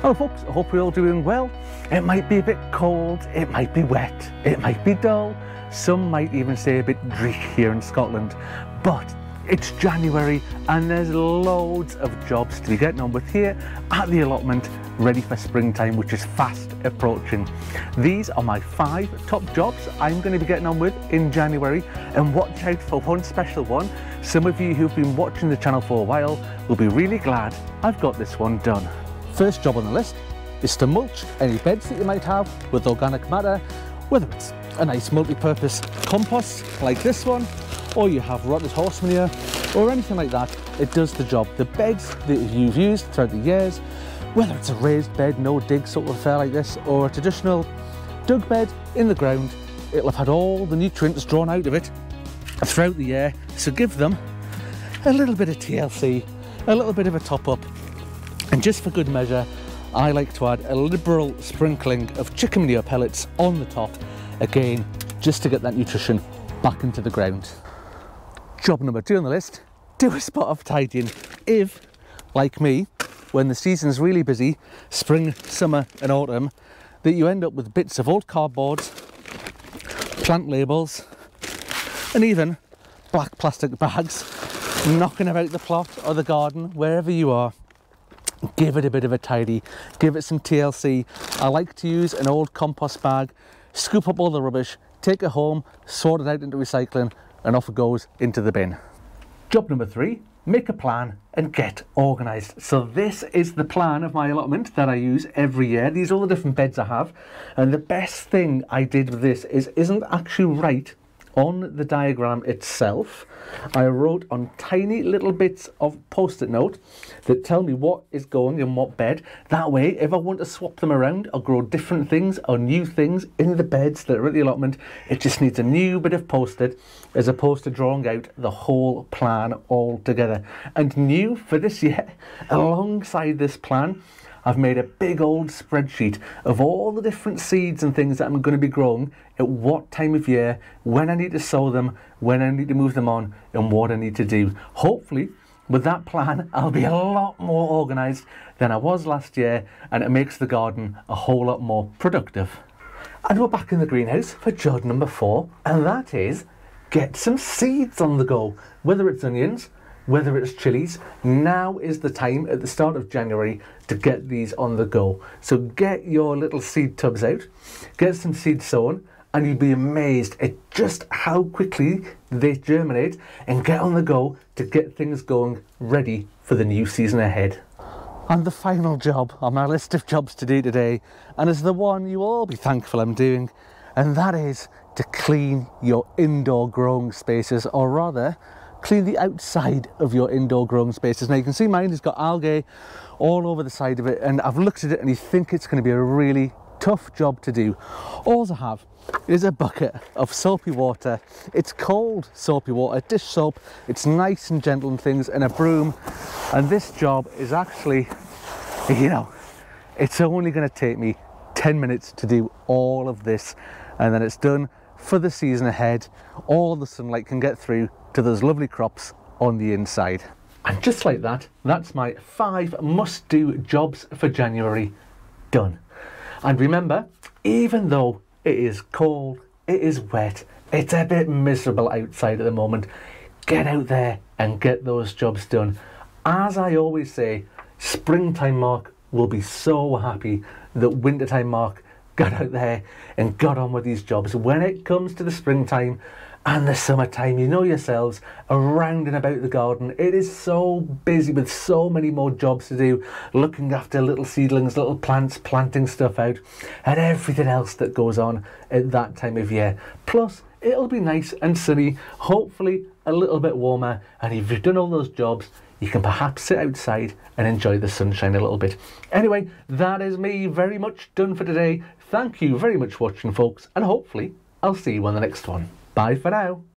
Hello folks, I hope you're all doing well. It might be a bit cold, it might be wet, it might be dull, some might even say a bit dreich here in Scotland, but it's January and there's loads of jobs to be getting on with here at the allotment, ready for springtime, which is fast approaching. These are my 5 top jobs I'm going to be getting on with in January, and watch out for one special one. Some of you who've been watching the channel for a while will be really glad I've got this one done. First job on the list is to mulch any beds that you might have with organic matter, whether it's a nice multi-purpose compost like this one, or you have rotted horse manure or anything like that. It does the job. The beds that you've used throughout the years, whether it's a raised bed, no dig sort of affair like this, or a traditional dug bed in the ground, it'll have had all the nutrients drawn out of it throughout the year, so give them a little bit of TLC, a little bit of a top up. And just for good measure, I like to add a liberal sprinkling of chicken manure pellets on the top, again, just to get that nutrition back into the ground. Job number 2 on the list, do a spot of tidying. If, like me, when the season's really busy, spring, summer and autumn, that you end up with bits of old cardboard, plant labels, and even black plastic bags knocking about the plot or the garden, wherever you are. Give it a bit of a tidy, give it some TLC. I like to use an old compost bag, scoop up all the rubbish, take it home, sort it out into recycling, and off it goes into the bin. Job number 3, make a plan and get organised. So this is the plan of my allotment that I use every year. These are all the different beds I have, and the best thing I did with this isn't actually right on the diagram itself. I wrote on tiny little bits of post-it note that tell me what is going in what bed. That way, if I want to swap them around or grow different things or new things in the beds that are at the allotment, it just needs a new bit of post-it as opposed to drawing out the whole plan altogether. And new for this year, alongside this plan, I've made a big old spreadsheet of all the different seeds and things that I'm going to be growing at what time of year, when I need to sow them, when I need to move them on, and what I need to do. Hopefully, with that plan, I'll be a lot more organised than I was last year, and it makes the garden a whole lot more productive. And we're back in the greenhouse for job number 4, and that is get some seeds on the go. Whether it's onions, whether it's chilies, now is the time at the start of January to get these on the go. So get your little seed tubs out, get some seeds sown, and you'll be amazed at just how quickly they germinate and get on the go to get things going ready for the new season ahead. And the final job on my list of jobs to do today, and is the one you will all be thankful I'm doing, and that is to clean your indoor growing spaces, or rather, clean the outside of your indoor growing spaces. Now you can see mine has got algae all over the side of it, and I've looked at it and you think it's going to be a really tough job to do. All I have is a bucket of soapy water. It's cold soapy water, dish soap. It's nice and gentle and things, and a broom. And this job is actually, you know, it's only going to take me 10 minutes to do all of this, and then it's done for the season ahead. All the sunlight can get through to those lovely crops on the inside. And just like that, that's my 5 must-do jobs for January done. And remember, even though it is cold, it is wet, it's a bit miserable outside at the moment, get out there and get those jobs done. As I always say, springtime Mark will be so happy that wintertime Mark got out there and got on with these jobs. When it comes to the springtime and the summertime, you know yourselves, around and about the garden, it is so busy with so many more jobs to do, looking after little seedlings, little plants, planting stuff out, and everything else that goes on at that time of year. Plus, it'll be nice and sunny, hopefully a little bit warmer, and if you've done all those jobs, you can perhaps sit outside and enjoy the sunshine a little bit. Anyway, that is me very much done for today. Thank you very much for watching, folks, and hopefully I'll see you on the next one. Bye for now.